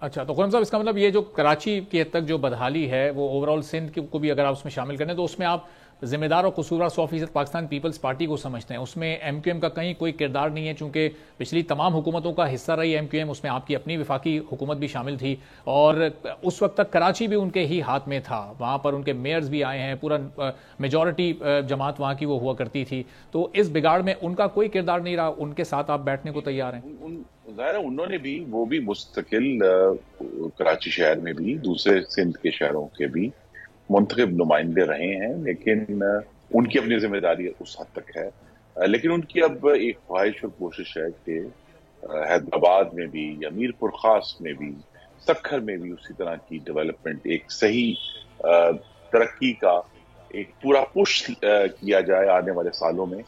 اچھا، تو خرم صاحب اس کا مطلب یہ جو کراچی کی حد تک جو بدحالی ہے وہ اوور آل سندھ کو بھی اگر آپ اس میں شامل کریں تو اس میں آپ ذمہ دار اور قصوروار 100% پاکستان پیپلز پارٹی کو سمجھتے ہیں، اس میں ایم کیو ایم کا کہیں کوئی کردار نہیں ہے، چونکہ پچھلی تمام حکومتوں کا حصہ رہی ایم کیو ایم، اس میں آپ کی اپنی وفاقی حکومت بھی شامل تھی اور اس وقت تک کراچی بھی ان کے ہی ہاتھ میں تھا، وہاں پر ان کے میئرز بھی آئے ہیں، پورا میجورٹی جماعت وہاں کی وہ ہوا کرتی تھی، تو اس بگاڑ میں ان کا کوئی کردار نہیں رہا، ان کے ساتھ آپ بیٹھنے کو تیار ہیں؟ ظاہر ہے انہوں نے بھی، وہ بھی مستقل کراچی شہر میں بھی دوسرے سندھ کے شہروں کے بھی منتخب نمائندے رہے ہیں، لیکن ان کی اپنی ذمہ داری اس حد تک ہے، لیکن ان کی اب ایک خواہش اور کوشش ہے کہ حیدرآباد میں بھی یا میر پور خاص میں بھی سکھر میں بھی اسی طرح کی ڈیولپمنٹ، ایک صحیح ترقی کا ایک پورا پش کیا جائے آنے والے سالوں میں،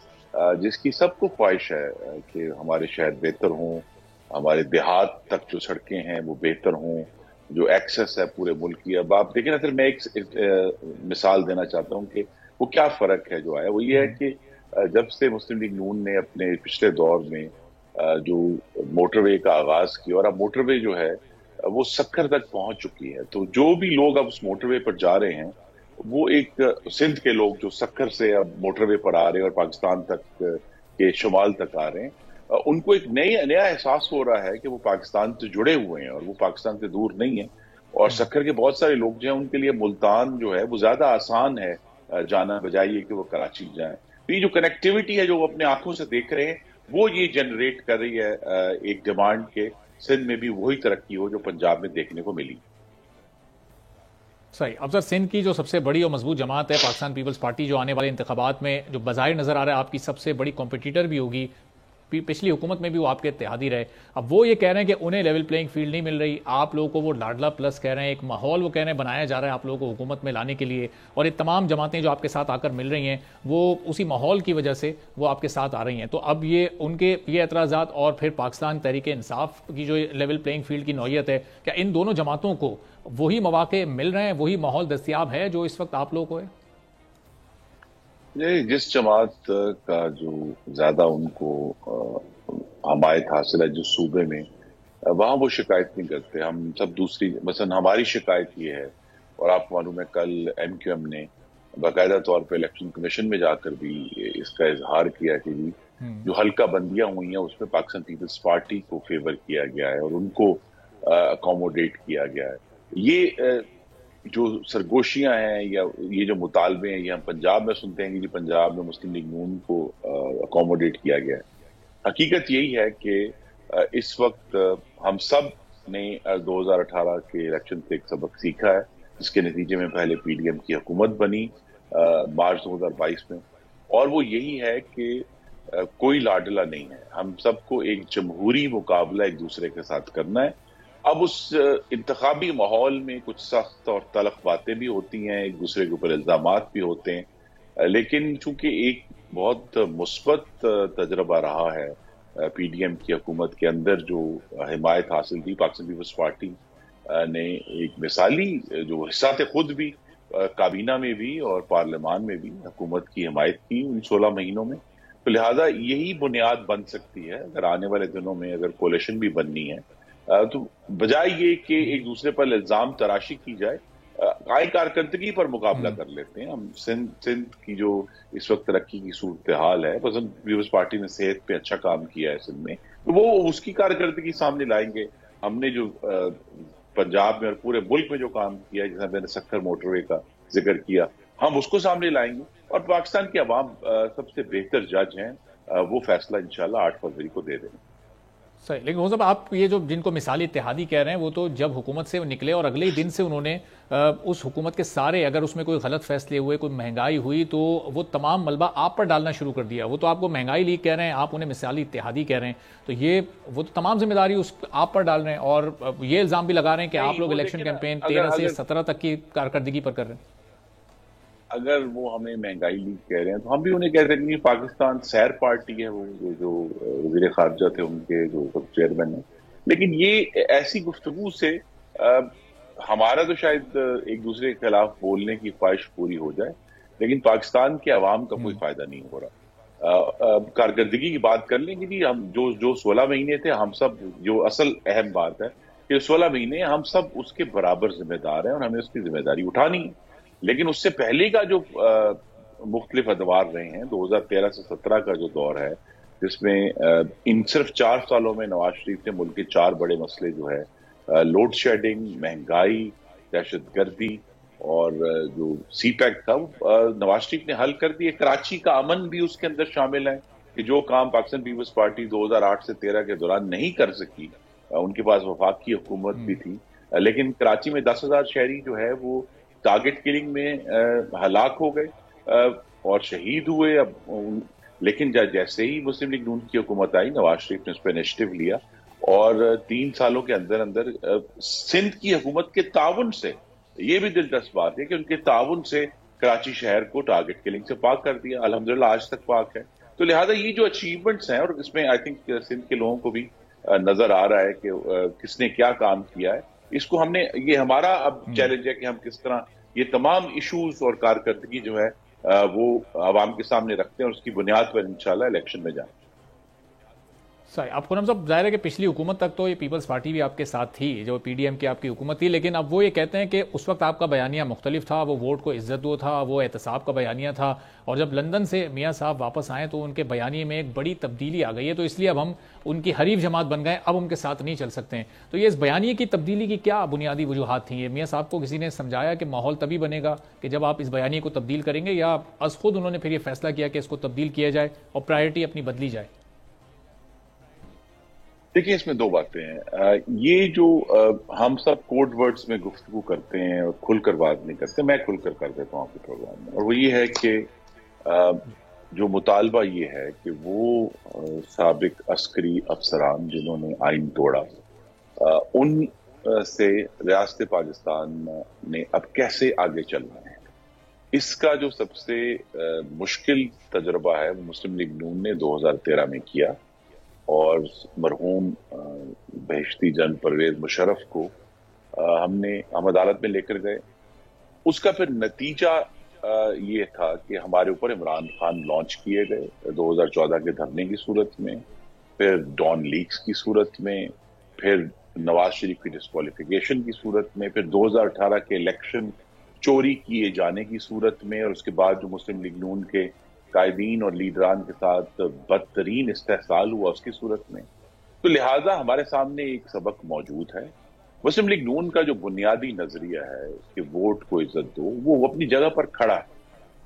جس کی سب کو خواہش ہے کہ ہمارے شہر بہتر ہوں، ہمارے دیہات تک جو سڑکیں ہیں وہ بہتر ہوں، جو ایکسس ہے پورے ملک کی۔ اب آپ دیکھیں نا، پھر میں ایک مثال دینا چاہتا ہوں کہ وہ کیا فرق ہے جو آیا، وہ یہ ہے کہ جب سے مسلم لیگ نون نے اپنے پچھلے دور میں جو موٹر وے کا آغاز کیا، اور اب موٹر وے جو ہے وہ سکھر تک پہنچ چکی ہے، تو جو بھی لوگ اب اس موٹر وے پر جا رہے ہیں وہ ایک سندھ کے لوگ جو سکھر سے اب موٹر وے پر آ رہے ہیں اور پاکستان تک کے شمال تک آ رہے ہیں، ان کو ایک نیا احساس ہو رہا ہے کہ وہ پاکستان سے جڑے ہوئے ہیں اور وہ پاکستان سے دور نہیں ہیں، اور سکھر کے بہت سارے لوگ جو ہیں ان کے لیے ملتان جو ہے وہ زیادہ آسان ہے جانا بجائے یہ کہ وہ کراچی جائیں۔ تو یہ جو کنیکٹیوٹی ہے جو وہ اپنے آنکھوں سے دیکھ رہے ہیں، وہ یہ جنریٹ کر رہی ہے ایک ڈیمانڈ کے سندھ میں بھی وہی ترقی ہو جو پنجاب میں دیکھنے کو ملی۔ صحیح۔ اب سر، سندھ کی جو سب سے بڑی اور مضبوط جماعت ہے پاکستان پیپلز پارٹی، جو آنے والے انتخابات میں جو بظاہر نظر آ رہا ہے آپ کی سب سے بڑی کمپٹیٹر بھی ہوگی، پچھلی حکومت میں بھی وہ آپ کے اتحادی رہے، اب وہ یہ کہہ رہے ہیں کہ انہیں لیول پلینگ فیلڈ نہیں مل رہی، آپ لوگوں کو وہ لاڈلا پلس کہہ رہے ہیں، ایک ماحول وہ کہہ رہے ہیں بنایا جا رہا ہے آپ لوگوں کو حکومت میں لانے کے لیے، اور یہ تمام جماعتیں جو آپ کے ساتھ آ کر مل رہی ہیں وہ اسی ماحول کی وجہ سے وہ آپ کے ساتھ آ رہی ہیں، تو اب یہ ان کے یہ اعتراضات اور پھر پاکستان تحریک انصاف کی جو لیول پلینگ فیلڈ کی نوعیت ہے، کیا ان دونوں جماعتوں کو وہی مواقع مل رہے ہیں، وہی ماحول دستیاب ہے جو اس وقت آپ لوگوں کو ہے؟ جس جماعت کا جو زیادہ ان کو حمایت حاصل ہے جس صوبے میں، وہاں وہ شکایت نہیں کرتے، ہم سب دوسری، مثلا ہماری شکایت یہ ہے، اور آپ کو معلوم ہے کل ایم کیو ایم نے باقاعدہ طور پہ الیکشن کمیشن میں جا کر بھی اس کا اظہار کیا کہ جی جو حلقہ بندیاں ہوئی ہیں اس میں پاکستان پیپلز پارٹی کو فیور کیا گیا ہے اور ان کو اکوموڈیٹ کیا گیا ہے۔ یہ جو سرگوشیاں ہیں یا یہ جو مطالبے ہیں، یہ ہم پنجاب میں سنتے ہیں کہ جی پنجاب میں مسلم لیگ نون کو اکوموڈیٹ کیا گیا ہے۔ حقیقت یہی ہے کہ اس وقت ہم سب نے 2018 کے الیکشن سے ایک سبق سیکھا ہے، جس کے نتیجے میں پہلے پی ڈی ایم کی حکومت بنی مارچ 2022 میں، اور وہ یہی ہے کہ کوئی لاڈلا نہیں ہے، ہم سب کو ایک جمہوری مقابلہ ایک دوسرے کے ساتھ کرنا ہے۔ اب اس انتخابی ماحول میں کچھ سخت اور تلخ باتیں بھی ہوتی ہیں، ایک دوسرے کے اوپر الزامات بھی ہوتے ہیں، لیکن چونکہ ایک بہت مثبت تجربہ رہا ہے پی ڈی ایم کی حکومت کے اندر جو حمایت حاصل کی، پاکستان پیپلز پارٹی نے ایک مثالی جو حصہ تھے خود بھی کابینہ میں بھی اور پارلیمان میں بھی حکومت کی حمایت کی ان 16 مہینوں میں، تو لہٰذا یہی بنیاد بن سکتی ہے اگر آنے والے دنوں میں اگر کولیشن بھی بننی ہے، تو بجائے یہ کہ ایک دوسرے پر الزام تراشی کی جائے، قائم کارکردگی پر مقابلہ کر لیتے ہیں۔ ہم سندھ کی جو اس وقت ترقی کی صورتحال ہے، پاکستان پیپلز پارٹی نے صحت پہ اچھا کام کیا ہے سندھ میں، تو وہ اس کی کارکردگی سامنے لائیں گے۔ ہم نے جو پنجاب میں اور پورے ملک میں جو کام کیا ہے، جیسا میں نے سکھر موٹر وے کا ذکر کیا، ہم اس کو سامنے لائیں گے، اور پاکستان کی عوام سب سے بہتر جج ہیں، وہ فیصلہ انشاءاللہ 8 فروری کو دے دیں گے۔ صحیح، لیکن وہ صاحب آپ یہ جو جن کو مثالی اتحادی کہہ رہے ہیں، وہ تو جب حکومت سے نکلے اور اگلے ہی دن سے انہوں نے اس حکومت کے سارے، اگر اس میں کوئی غلط فیصلے ہوئے، کوئی مہنگائی ہوئی، تو وہ تمام ملبہ آپ پر ڈالنا شروع کر دیا۔ وہ تو آپ کو مہنگائی لیگ کہہ رہے ہیں، آپ انہیں مثالی اتحادی کہہ رہے ہیں، تو یہ وہ تو تمام ذمہ داری اس آپ پر ڈال رہے ہیں، اور یہ الزام بھی لگا رہے ہیں کہ آپ لوگ الیکشن کیمپین 13 سے 17 تک کی کارکردگی پر کر رہے ہیں۔ اگر وہ ہمیں مہنگائی لیگ کہہ رہے ہیں تو ہم بھی انہیں کہتے ہیں کہ پاکستان سیر پارٹی ہے، وہ جو وزیر خارجہ تھے ان کے جو چیئرمین ہیں، لیکن یہ ایسی گفتگو سے ہمارا تو شاید ایک دوسرے کے خلاف بولنے کی خواہش پوری ہو جائے، لیکن پاکستان کے عوام کا کوئی فائدہ نہیں ہو رہا۔ کارکردگی کی بات کر لیں گے جی، ہم جو 16 مہینے تھے، ہم سب جو اصل اہم بات ہے کہ 16 مہینے ہم سب اس کے برابر ذمہ دار ہیں اور ہمیں اس کی ذمہ داری اٹھانی ہے. لیکن اس سے پہلے کا جو مختلف ادوار رہے ہیں، 2013 سے 17 کا جو دور ہے، جس میں ان صرف 4 سالوں میں نواز شریف نے ملک کے 4 بڑے مسئلے جو ہے لوڈ شیڈنگ، مہنگائی، دہشت گردی اور جو سی پیک تھا، نواز شریف نے حل کر دی. کراچی کا امن بھی اس کے اندر شامل ہے کہ جو کام پاکستان پیپلز پارٹی 2008 سے 13 کے دوران نہیں کر سکی. ان کے پاس وفاقی حکومت بھی تھی، لیکن کراچی میں 10,000 شہری جو ہے وہ ٹارگٹ کلنگ میں ہلاک ہو گئے اور شہید ہوئے. لیکن جیسے ہی مسلم لیگ نون کی حکومت آئی، نواز شریف نے اس پہ انیشیٹو لیا اور 3 سالوں کے اندر اندر سندھ کی حکومت کے تعاون سے، یہ بھی دلچسپ بات ہے کہ ان کے تعاون سے کراچی شہر کو ٹارگٹ کلنگ سے پاک کر دیا. الحمدللہ آج تک پاک ہے. تو لہٰذا یہ جو اچیومنٹس ہیں، اور اس میں آئی تھنک سندھ کے لوگوں کو بھی نظر آ رہا ہے کہ کس نے کیا کام کیا ہے. اس کو ہم نے، یہ ہمارا اب چیلنج ہے کہ ہم کس طرح یہ تمام ایشوز اور کارکردگی جو ہے وہ عوام کے سامنے رکھتے ہیں اور اس کی بنیاد پر انشاءاللہ الیکشن میں جائیں. صحیح. اب خرم صاحب، ظاہر ہے کہ پچھلی حکومت تک تو یہ پیپلز پارٹی بھی آپ کے ساتھ تھی، جو پی ڈی ایم کی آپ کی حکومت تھی، لیکن اب وہ یہ کہتے ہیں کہ اس وقت آپ کا بیانیہ مختلف تھا، وہ ووٹ کو عزت دو تھا، وہ احتساب کا بیانیہ تھا، اور جب لندن سے میاں صاحب واپس آئے تو ان کے بیانیے میں ایک بڑی تبدیلی آ گئی ہے، تو اس لیے اب ہم ان کی حریف جماعت بن گئے، اب ان کے ساتھ نہیں چل سکتے ہیں. تو یہ اس بیانیے کی تبدیلی کی کیا بنیادی وجوہات تھیں؟ یہ میاں صاحب کو کسی نے سمجھایا کہ ماحول تبھی بنے گا کہ جب آپ اس بیانیے کو تبدیل کریں گے، یا از خود انہوں نے پھر یہ فیصلہ کیا کہ اس کو تبدیل کیا جائے اور پرائرٹی اپنی بدلی جائے؟ دیکھیں، اس میں 2 باتیں ہیں. یہ جو ہم سب کوڈ ورڈز میں گفتگو کرتے ہیں اور کھل کر بات نہیں کرتے، میں کھل کر دیتا ہوں آپ کے پروگرام میں، اور وہ یہ ہے کہ جو مطالبہ یہ ہے کہ وہ سابق عسکری افسران جنہوں نے آئین توڑا، ان سے ریاست پاکستان نے اب کیسے آگے چلنا ہے. اس کا جو سب سے مشکل تجربہ ہے وہ مسلم لیگ نون نے 2013 میں کیا، اور مرحوم بہشتی جن پرویز مشرف کو ہم عدالت میں لے کر گئے. اس کا پھر نتیجہ یہ تھا کہ ہمارے اوپر عمران خان لانچ کیے گئے 2014 کے دھرنے کی صورت میں، پھر ڈان لیکس کی صورت میں، پھر نواز شریف کی ڈسکوالیفیکیشن کی صورت میں، پھر 2018 کے الیکشن چوری کیے جانے کی صورت میں، اور اس کے بعد جو مسلم لیگ نون کے قائدین اور لیڈران کے ساتھ بدترین استحصال ہوا اس کی صورت میں. تو لہٰذا ہمارے سامنے ایک سبق موجود ہے. مسلم لیگ نون کا جو بنیادی نظریہ ہے کہ ووٹ کو عزت دو، وہ اپنی جگہ پر کھڑا ہے.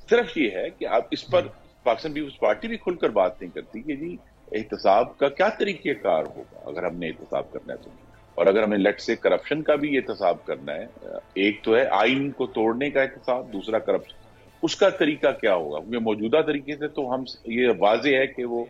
صرف یہ ہے کہ آپ اس پر پاکستان پیپلز پارٹی بھی کھل کر بات نہیں کرتی کہ جی احتساب کا کیا طریقہ کار ہوگا اگر ہم نے احتساب کرنا ہے تو، اور اگر ہمیں لیٹ سے کرپشن کا بھی احتساب کرنا ہے. ایک تو ہے آئین کو توڑنے کا احتساب، دوسرا کرپشن، اس کا طریقہ کیا ہوگا؟ کیونکہ موجودہ طریقے سے تو ہم یہ واضح ہے کہ وہ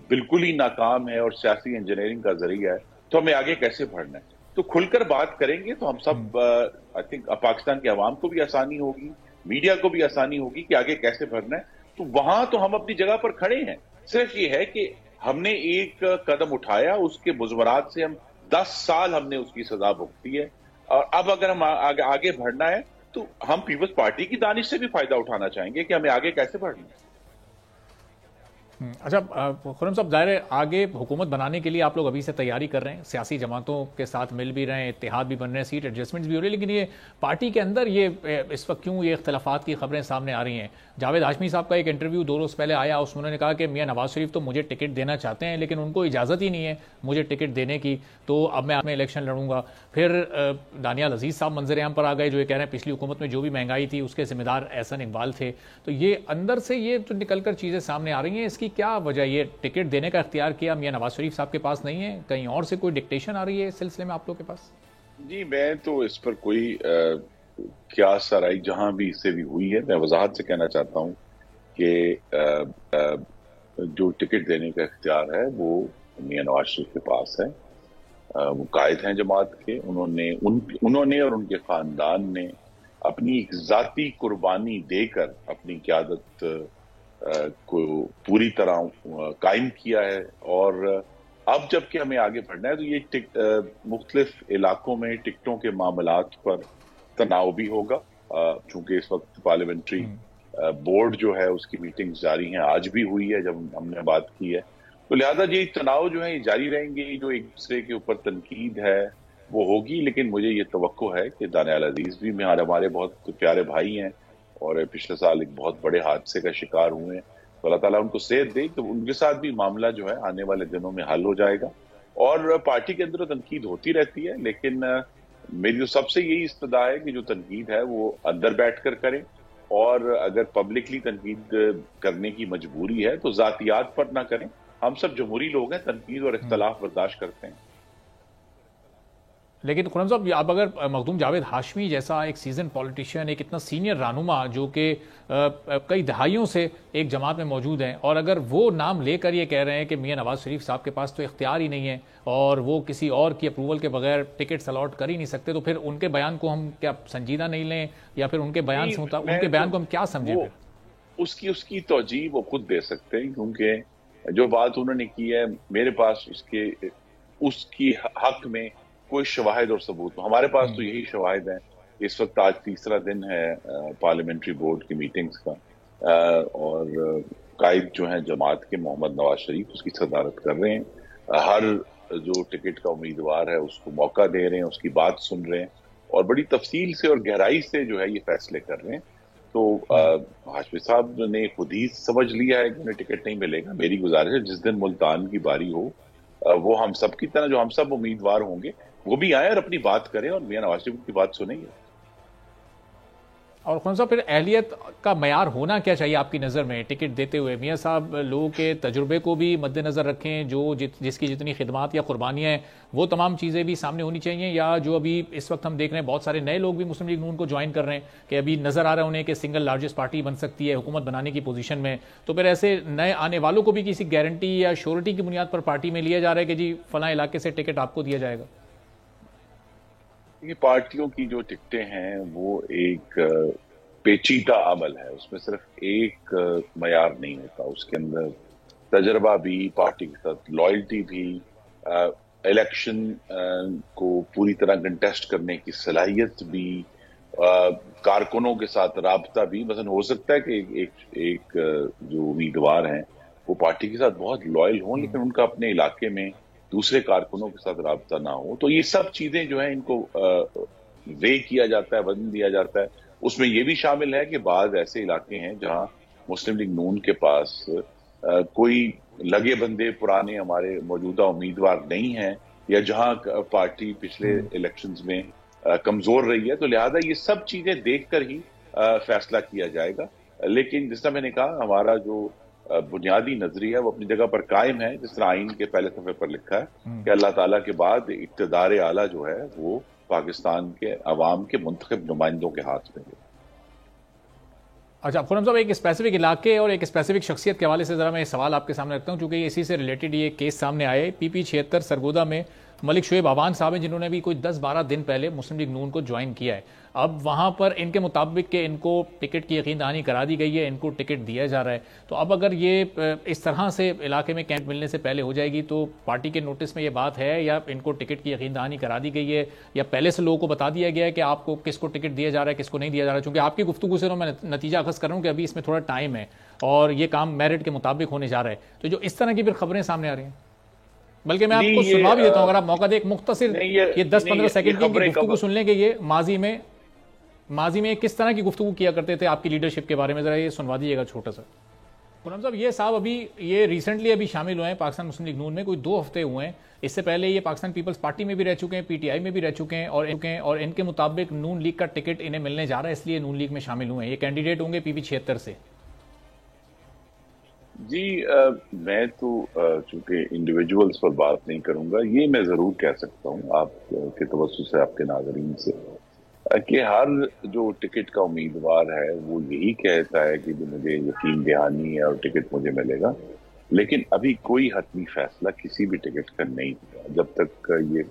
بالکل ہی ناکام ہے اور سیاسی انجینئرنگ کا ذریعہ ہے. تو ہمیں آگے کیسے بڑھنا ہے؟ تو کھل کر بات کریں گے تو ہم سب آئی تھنک پاکستان کے عوام کو بھی آسانی ہوگی، میڈیا کو بھی آسانی ہوگی کہ آگے کیسے بڑھنا ہے. تو وہاں تو ہم اپنی جگہ پر کھڑے ہیں. صرف یہ ہے کہ ہم نے ایک قدم اٹھایا، اس کے مضمرات سے ہم 10 سال ہم نے اس کی سزا بھگتی ہے، اور اب اگر ہم آگے بڑھنا ہے تو ہم پیپلز پارٹی کی دانش سے بھی فائدہ اٹھانا چاہیں گے کہ ہمیں آگے کیسے بڑھنا ہے. اچھا خرم صاحب، ظاہر ہے آگے حکومت بنانے کے لیے آپ لوگ ابھی سے تیاری کر رہے ہیں، سیاسی جماعتوں کے ساتھ مل بھی رہے ہیں، اتحاد بھی بن رہے ہیں، سیٹ ایڈجسٹمنٹس بھی ہو رہی ہیں، لیکن یہ پارٹی کے اندر یہ اس وقت کیوں یہ اختلافات کی خبریں سامنے آ رہی ہیں؟ جاوید ہاشمی صاحب کا ایک انٹرویو 2 روز پہلے آیا، اس میں انہوں نے کہا کہ میاں نواز شریف تو مجھے ٹکٹ دینا چاہتے ہیں لیکن ان کو اجازت ہی نہیں ہے مجھے ٹکٹ دینے کی، تو اب میں الیکشن لڑوں گا. پھر دانیال عزیز صاحب منظر عام پر آ گئے، جو یہ کہہ رہے ہیں پچھلی حکومت میں جو بھی مہنگائی تھی اس کے ذمہ دار احسن اقبال تھے. تو یہ اندر سے یہ تو نکل کر چیزیں سامنے آ رہی ہیں، اس کی کیا وجہ؟ یہ ٹکٹ دینے کا اختیار کیا میاں نواز شریف صاحب کے پاس نہیں ہے، کہیں اور سے کوئی ڈکٹیشن آ رہی ہے اس سلسلے میں آپ لوگ کے پاس؟ جی میں تو اس پر کوئی کیا سرائی جہاں بھی اس سے بھی ہوئی ہے، میں وضاحت سے کہنا چاہتا ہوں کہ جو ٹکٹ دینے کا اختیار ہے وہ میاں نواز شریف کے پاس ہے. وہ قائد ہیں جماعت کے، انہوں نے اور ان کے خاندان نے اپنی ایک ذاتی قربانی دے کر اپنی قیادت کو پوری طرح قائم کیا ہے. اور اب جب کہ ہمیں آگے بڑھنا ہے تو یہ مختلف علاقوں میں ٹکٹوں کے معاملات پر تناؤ بھی ہوگا، چونکہ اس وقت پارلیمنٹری بورڈ جو ہے اس کی میٹنگ جاری ہیں، آج بھی ہوئی ہے جب ہم نے بات کی ہے. تو لہٰذا یہ تناؤ جو ہے یہ جاری رہیں گے، جو ایک دوسرے کے اوپر تنقید ہے وہ ہوگی، لیکن مجھے یہ توقع ہے کہ دانیال عزیز بھی ہمارے بہت پیارے بھائی ہیں اور پچھلے سال ایک بہت بڑے حادثے کا شکار ہوئے ہیں، تو اللہ تعالیٰ ان کو صحت دے کہ ان کے ساتھ بھی معاملہ جو ہے آنے والے دنوں میں حل ہو جائے گا۔ اور پارٹی کے اندر تنقید ہوتی رہتی ہے، لیکن میری جو سب سے یہی استدعا ہے کہ جو تنقید ہے وہ اندر بیٹھ کر کریں، اور اگر پبلکلی تنقید کرنے کی مجبوری ہے تو ذاتیات پر نہ کریں۔ ہم سب جمہوری لوگ ہیں، تنقید اور اختلاف برداشت کرتے ہیں۔ لیکن خرم صاحب، اب اگر مخدوم جاوید ہاشمی جیسا ایک سیزن پولیٹیشین، ایک اتنا سینئر رہنما جو کہ کئی دہائیوں سے ایک جماعت میں موجود ہیں، اور اگر وہ نام لے کر یہ کہہ رہے ہیں کہ میاں نواز شریف صاحب کے پاس تو اختیار ہی نہیں ہے اور وہ کسی اور کی اپروول کے بغیر ٹکٹس الاٹ کر ہی نہیں سکتے، تو پھر ان کے بیان کو ہم کیا سنجیدہ نہیں لیں، یا پھر ان کے بیان کو ہم کیا سمجھیں؟ پھر اس کی توجیہ وہ خود دے سکتے ہیں، کیونکہ جو بات انہوں نے کی ہے میرے پاس اس کی حق میں کوئی شواہد اور ثبوت، ہمارے پاس تو یہی شواہد ہیں۔ اس وقت آج تیسرا دن ہے پارلیمنٹری بورڈ کی میٹنگز کا، اور قائد جو ہیں جماعت کے محمد نواز شریف اس کی صدارت کر رہے ہیں، ہر جو ٹکٹ کا امیدوار ہے اس کو موقع دے رہے ہیں، اس کی بات سن رہے ہیں، اور بڑی تفصیل سے اور گہرائی سے جو ہے یہ فیصلے کر رہے ہیں۔ تو ہاشمی صاحب نے خود ہی سمجھ لیا ہے کہ انہیں ٹکٹ نہیں ملے گا۔ میری گزارش ہے جس دن ملتان کی باری ہو وہ ہم سب کی طرح جو ہم سب امیدوار ہوں گے وہ بھی آئیں اور اپنی بات کریں اور میاں نواز شریف کی بات سنیں گے۔ اور خون صاحب، پھر اہلیت کا معیار ہونا کیا چاہیے آپ کی نظر میں ٹکٹ دیتے ہوئے؟ میاں صاحب لوگوں کے تجربے کو بھی مد نظر رکھیں، جس کی جتنی خدمات یا قربانیاں ہیں وہ تمام چیزیں بھی سامنے ہونی چاہیے، یا جو ابھی اس وقت ہم دیکھ رہے ہیں بہت سارے نئے لوگ بھی مسلم لیگ نون کو جوائن کر رہے ہیں کہ ابھی نظر آ رہا ہے انہیں کہ سنگل لارجسٹ پارٹی بن سکتی ہے حکومت بنانے کی پوزیشن میں، تو پھر ایسے نئے آنے والوں کو بھی کسی گارنٹی یا شیورٹی کی بنیاد پر پارٹی میں لیا جا رہا ہے کہ جی فلاں علاقے سے ٹکٹ آپ کو دیا جائے گا؟ یہ پارٹیوں کی جو ٹکٹیں ہیں وہ ایک پیچیدہ عمل ہے، اس میں صرف ایک معیار نہیں ہوتا، اس کے اندر تجربہ بھی، پارٹی کے ساتھ لائلٹی بھی، الیکشن کو پوری طرح کنٹیسٹ کرنے کی صلاحیت بھی، کارکنوں کے ساتھ رابطہ بھی۔ مثلا ہو سکتا ہے کہ ایک جو امیدوار ہیں وہ پارٹی کے ساتھ بہت لائل ہوں لیکن ان کا اپنے علاقے میں دوسرے کارکنوں کے ساتھ رابطہ نہ ہو، تو یہ سب چیزیں جو ہیں ان کو وے کیا جاتا ہے، وزن دیا جاتا ہے۔ اس میں یہ بھی شامل ہے کہ بعض ایسے علاقے ہیں جہاں مسلم لیگ نون کے پاس کوئی لگے بندے پرانے ہمارے موجودہ امیدوار نہیں ہیں، یا جہاں پارٹی پچھلے الیکشنز میں کمزور رہی ہے، تو لہذا یہ سب چیزیں دیکھ کر ہی فیصلہ کیا جائے گا۔ لیکن جس طرح میں نے کہا، ہمارا جو بنیادی نظریہ ہے وہ اپنی جگہ پر قائم ہے، جس طرح آئین کے پہلے صفحے پر لکھا ہے کہ اللہ تعالیٰ کے بعد اقتدار اعلیٰ جو ہے وہ پاکستان کے عوام کے منتخب نمائندوں کے ہاتھ میں ہے۔ اچھا خرم صاحب، ایک اسپیسیفک علاقے اور ایک اسپیسیفک شخصیت کے حوالے سے ذرا میں سوال آپ کے سامنے رکھتا ہوں، چونکہ اسی سے ریلیٹڈ یہ کیس سامنے آئے۔ پی 76 سرگودا میں ملک شعیب عوان صاحب ہیں جنہوں نے بھی کوئی 10-12 دن پہلے مسلم لیگ نون کو جوائن کیا ہے۔ اب وہاں پر ان کے مطابق کہ ان کو ٹکٹ کی یقین دہانی کرا دی گئی ہے، ان کو ٹکٹ دیا جا رہا ہے، تو اب اگر یہ اس طرح سے علاقے میں کیمپ ملنے سے پہلے ہو جائے گی تو پارٹی کے نوٹس میں یہ بات ہے، یا ان کو ٹکٹ کی یقین دہانی کرا دی گئی ہے، یا پہلے سے لوگوں کو بتا دیا گیا ہے کہ آپ کو کس کو ٹکٹ دیا جا رہا ہے کس کو نہیں دیا جا رہا ہے؟ چونکہ آپ کی گفتگو سے میں نتیجہ اخذ کر رہا ہوں کہ ابھی اس میں تھوڑا ٹائم ہے اور یہ کام میرٹ کے مطابق ہونے جا رہا ہے، تو جو اس طرح کی پھر خبریں سامنے آ رہی ہیں، بلکہ میں آپ کو سنوا بھی دیتا ہوں اگر آپ موقع دیں، ایک مختصر یہ 10-15 سیکنڈ کی گفتگو سن لیں کہ یہ ماضی میں کس طرح کی گفتگو کیا کرتے تھے آپ کی لیڈرشپ کے بارے میں، ذرا یہ سنوا دیجیے گا چھوٹا سا۔ خرم صاحب، یہ صاحب یہ ریسنٹلی ابھی شامل ہوئے ہیں پاکستان مسلم لیگ نون میں، کوئی 2 ہفتے ہوئے ہیں، اس سے پہلے یہ پاکستان پیپلز پارٹی میں بھی رہ چکے ہیں، پی ٹی آئی میں بھی رہ چکے ہیں، اور ان کے مطابق نون لیگ کا ٹکٹ انہیں ملنے جا رہا ہے، اس لیے نون لیگ میں شامل ہوئے ہیں، یہ کینڈیڈیٹ ہوں گے پی 76 سے۔ جی میں تو چونکہ انڈیویجولز پر بات نہیں کروں گا، یہ میں ضرور کہہ سکتا ہوں آپ کے توسط سے، آپ کے ناظرین سے، کہ ہر جو ٹکٹ کا امیدوار ہے وہ یہی کہتا ہے کہ مجھے یقین دہانی ہے اور ٹکٹ مجھے ملے گا، لیکن ابھی کوئی حتمی فیصلہ کسی بھی ٹکٹ کا نہیں ہوا جب تک یہ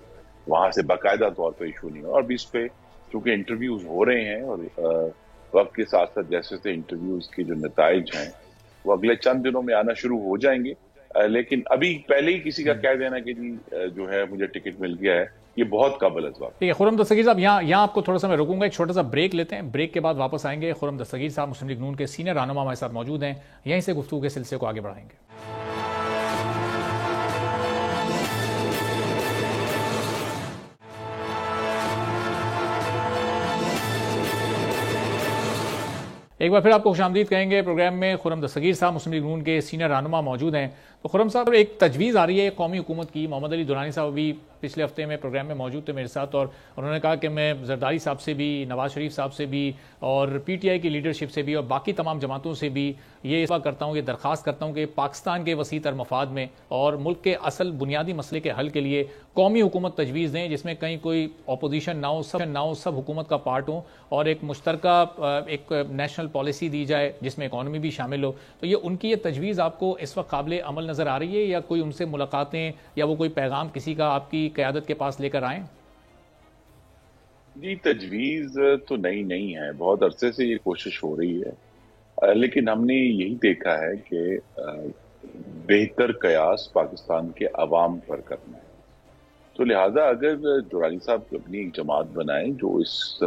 وہاں سے باقاعدہ طور پہ ایشو نہیں ہوا۔ اور بھی اس پہ چونکہ انٹرویوز ہو رہے ہیں اور وقت کے ساتھ ساتھ جیسے جیسے انٹرویوز کے جو نتائج ہیں وہ اگلے چند دنوں میں آنا شروع ہو جائیں گے، لیکن ابھی پہلے ہی کسی کا کہہ دینا کہ جی جو ہے مجھے ٹکٹ مل گیا ہے، یہ بہت قابل اسباب۔ ٹھیک ہے خرم دستگیر صاحب، یہاں آپ کو تھوڑا سا میں روکوں گا، ایک چھوٹا سا بریک لیتے ہیں، بریک کے بعد واپس آئیں گے۔ خرم دستگیر صاحب مسلم لیگ نون کے سینئر رہنما ہمارے ساتھ موجود ہیں، یہیں سے گفتگو کے سلسلے کو آگے بڑھائیں گے۔ ایک بار پھر آپ کو خوشامدید کہیں گے پروگرام میں. خرم دستگیر صاحب مسلم لیگ نون کے سینئر رہنما موجود ہیں. تو خرم صاحب ایک تجویز آ رہی ہے قومی حکومت کی. محمد علی درانی صاحب بھی پچھلے ہفتے میں پروگرام میں موجود تھے میرے ساتھ, اور انہوں نے کہا کہ میں زرداری صاحب سے بھی, نواز شریف صاحب سے بھی, اور پی ٹی آئی کی لیڈرشپ سے بھی, اور باقی تمام جماعتوں سے بھی یہ کرتا ہوں, یہ درخواست کرتا ہوں کہ پاکستان کے وسیع تر مفاد میں اور ملک کے اصل بنیادی مسئلے کے حل کے لیے قومی حکومت تجویز دیں, جس میں کہیں کوئی اپوزیشن نہ ہو, سب حکومت کا پارٹ ہوں, اور ایک مشترکہ ایک نیشنل پالیسی دی جائے جس میں اکانومی بھی شامل ہو. تو یہ ان کی یہ تجویز آپ کو اس وقت قابل عمل نظر آ رہی ہے, یا کوئی ان سے ملاقاتیں یا وہ کوئی پیغام کسی کا آپ کی قیادت کے پاس لے کر آئیں؟ جی, تجویز تو نئی نہیں ہے, بہت عرصے سے یہ کوشش ہو رہی ہے, لیکن ہم نے یہی دیکھا ہے کہ بہتر قیاس پاکستان کے عوام پر کرنا ہے. تو لہٰذا اگر درانی صاحب اپنی ایک جماعت بنائیں جو اس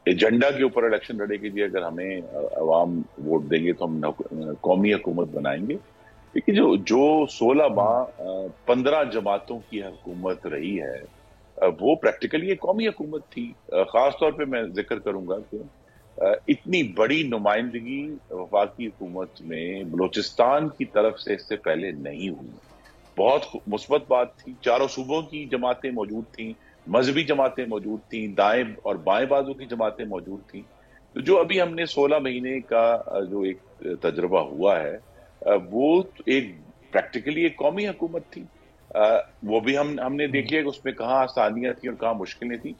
ایجنڈا کے اوپر الیکشن لڑے گی, جی اگر ہمیں عوام ووٹ دیں گے تو ہم قومی حکومت بنائیں گے. لیکن جو 16 ماہ 15 جماعتوں کی حکومت رہی ہے وہ پریکٹیکلی ایک قومی حکومت تھی. خاص طور پہ میں ذکر کروں گا کہ اتنی بڑی نمائندگی وفاقی حکومت میں بلوچستان کی طرف سے اس سے پہلے نہیں ہوئی. بہت مثبت بات تھی, چاروں صوبوں کی جماعتیں موجود تھیں, مذہبی جماعتیں موجود تھیں, دائیں اور بائیں بازو کی جماعتیں موجود تھیں. تو جو ابھی ہم نے 16 مہینے کا جو ایک تجربہ ہوا ہے وہ ایک پریکٹیکلی ایک قومی حکومت تھی. وہ بھی ہم نے دیکھ لیا کہ اس میں کہاں آسانیاں تھیں اور کہاں مشکلیں تھیں.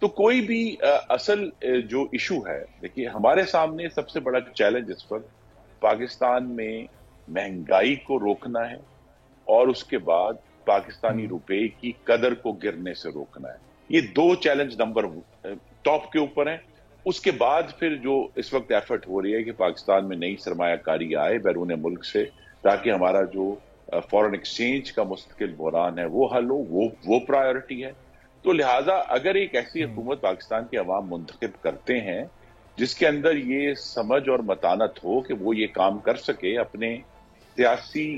تو کوئی بھی اصل جو ایشو ہے, دیکھیے ہمارے سامنے سب سے بڑا چیلنج اس وقت پاکستان میں مہنگائی کو روکنا ہے, اور اس کے بعد پاکستانی روپے کی قدر کو گرنے سے روکنا ہے. یہ دو چیلنج نمبر ٹاپ کے اوپر ہیں. اس کے بعد پھر جو اس وقت ایفرٹ ہو رہی ہے کہ پاکستان میں نئی سرمایہ کاری آئے بیرون ملک سے, تاکہ ہمارا جو فورن ایکسچینج کا مستقل بحران ہے وہ حل ہو, وہ پرائیورٹی ہے. تو لہٰذا اگر ایک ایسی حکومت پاکستان کے عوام منتخب کرتے ہیں جس کے اندر یہ سمجھ اور متانت ہو کہ وہ یہ کام کر سکے, اپنے سیاسی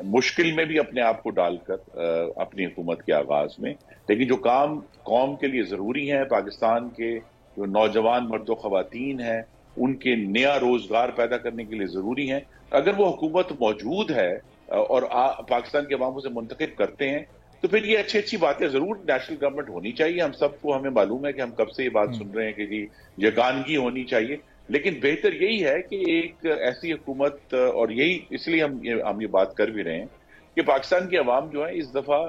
مشکل میں بھی اپنے آپ کو ڈال کر اپنی حکومت کے آغاز میں, لیکن جو کام قوم کے لیے ضروری ہیں, پاکستان کے جو نوجوان مرد و خواتین ہیں ان کے نیا روزگار پیدا کرنے کے لیے ضروری ہیں, اگر وہ حکومت موجود ہے اور پاکستان کے عوام سے منتخب کرتے ہیں تو پھر یہ اچھی باتیں ضرور نیشنل گورنمنٹ ہونی چاہیے. ہم سب کو ہمیں معلوم ہے کہ ہم کب سے یہ بات سن رہے ہیں کہ جی یگانگی ہونی چاہیے, لیکن بہتر یہی ہے کہ ایک ایسی حکومت, اور یہی اس لیے ہم یہ بات کر بھی رہے ہیں کہ پاکستان کے عوام جو ہے اس دفعہ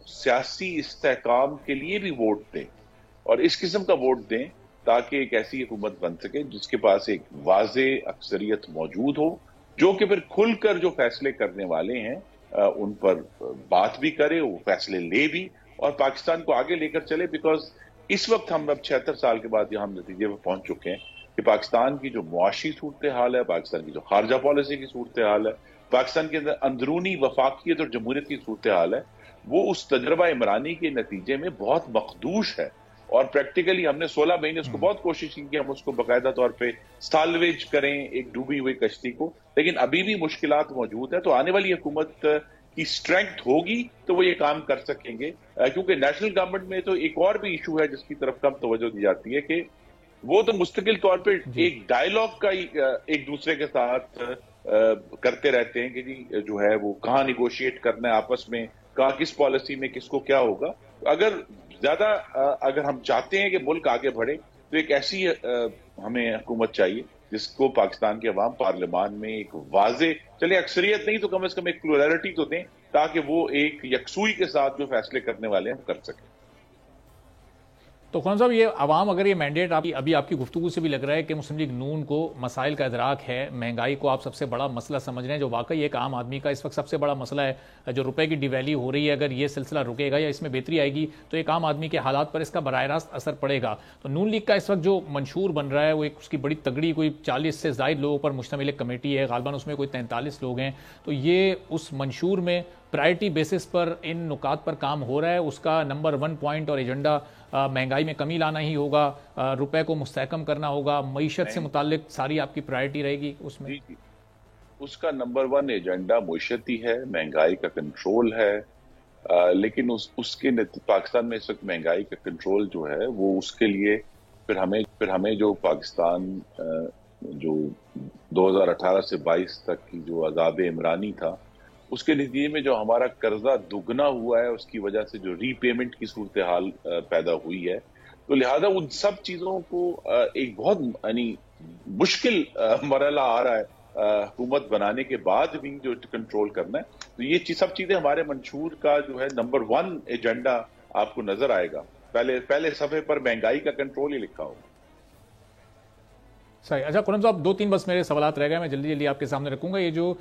سیاسی استحکام کے لیے بھی ووٹ دیں, اور اس قسم کا ووٹ دیں تاکہ ایک ایسی حکومت بن سکے جس کے پاس ایک واضح اکثریت موجود ہو, جو کہ پھر کھل کر جو فیصلے کرنے والے ہیں ان پر بات بھی کرے, وہ فیصلے لے بھی, اور پاکستان کو آگے لے کر چلے. بیکاز اس وقت ہم اب 76 سال کے بعد یہاں نتیجے پر پہنچ چکے ہیں کہ پاکستان کی جو معاشی صورتحال ہے, پاکستان کی جو خارجہ پالیسی کی صورتحال ہے, پاکستان کے اندر اندرونی وفاقیت اور جمہوریت کی صورتحال ہے, وہ اس تجربہ عمرانی کے نتیجے میں بہت مخدوش ہے. اور پریکٹیکلی ہم نے 16 مہینے اس کو بہت کوشش کی کہ ہم اس کو باقاعدہ طور پہ سالویج کریں ایک ڈوبی ہوئی کشتی کو, لیکن ابھی بھی مشکلات موجود ہیں. تو آنے والی حکومت کی اسٹرینتھ ہوگی تو وہ یہ کام کر سکیں گے, کیونکہ نیشنل گورنمنٹ میں تو ایک اور بھی ایشو ہے جس کی طرف کم توجہ دی جاتی ہے کہ وہ تو مستقل طور پہ ایک ڈائیلاگ کا ایک دوسرے کے ساتھ کرتے رہتے ہیں کہ جی جو ہے وہ کہاں نیگوشیٹ کرنا ہے آپس میں, کہاں کس پالیسی میں کس کو کیا ہوگا. اگر ہم چاہتے ہیں کہ ملک آگے بڑھے تو ایک ایسی ہمیں حکومت چاہیے جس کو پاکستان کے عوام پارلیمان میں ایک واضح, چلے اکثریت نہیں تو کم از کم ایک پلورلٹی تو دیں, تاکہ وہ ایک یکسوئی کے ساتھ جو فیصلے کرنے والے ہیں کر سکیں. تو خان صاحب, یہ عوام اگر یہ مینڈیٹ ابھی آپ کی گفتگو سے بھی لگ رہا ہے کہ مسلم لیگ نون کو مسائل کا ادراک ہے, مہنگائی کو آپ سب سے بڑا مسئلہ سمجھ رہے ہیں, جو واقعی ایک عام آدمی کا اس وقت سب سے بڑا مسئلہ ہے, جو روپے کی ڈی ویلیو ہو رہی ہے, اگر یہ سلسلہ رکے گا یا اس میں بہتری آئے گی تو ایک عام آدمی کے حالات پر اس کا براہ راست اثر پڑے گا. تو نون لیگ کا اس وقت جو منشور بن رہا ہے وہ ایک اس کی بڑی تگڑی کوئی 40 سے زائد لوگوں پر مشتمل ایک کمیٹی ہے, غالباً اس میں کوئی 43 لوگ ہیں. تو یہ اس منشور میں پرائرٹی بیسس پر ان نکات پر کام ہو رہا ہے. اس کا نمبر 1 پوائنٹ اور ایجنڈا مہنگائی میں کمی لانا ہی ہوگا, روپے کو مستحکم کرنا ہوگا, معیشت سے متعلق ساری آپ کی پرائرٹی رہے گی اس میں. اس کا نمبر 1 ایجنڈا معیشت ہی ہے, مہنگائی کا کنٹرول ہے, لیکن اس کے پاکستان میں اس وقت مہنگائی کا کنٹرول جو ہے وہ اس کے لیے پھر ہمیں جو پاکستان جو 2018 سے 22 تک کی جو عذاب عمرانی تھا، اس کے نتیجے میں جو ہمارا قرضہ دگنا ہوا ہے، اس کی وجہ سے جو ری پیمنٹ کی صورتحال پیدا ہوئی ہے، تو لہذا ان سب چیزوں کو ایک بہت یعنی مشکل مرحلہ آ رہا ہے حکومت بنانے کے بعد بھی جو کنٹرول کرنا ہے. تو یہ سب چیزیں ہمارے منشور کا جو ہے نمبر 1 ایجنڈا آپ کو نظر آئے گا. پہلے صفحے پر مہنگائی کا کنٹرول ہی لکھا ہوگا. صحیح. اچھا خرم صاحب، 2-3 بس میرے سوالات رہ گئے، میں جلدی آپ کے سامنے رکھوں گا. یہ جو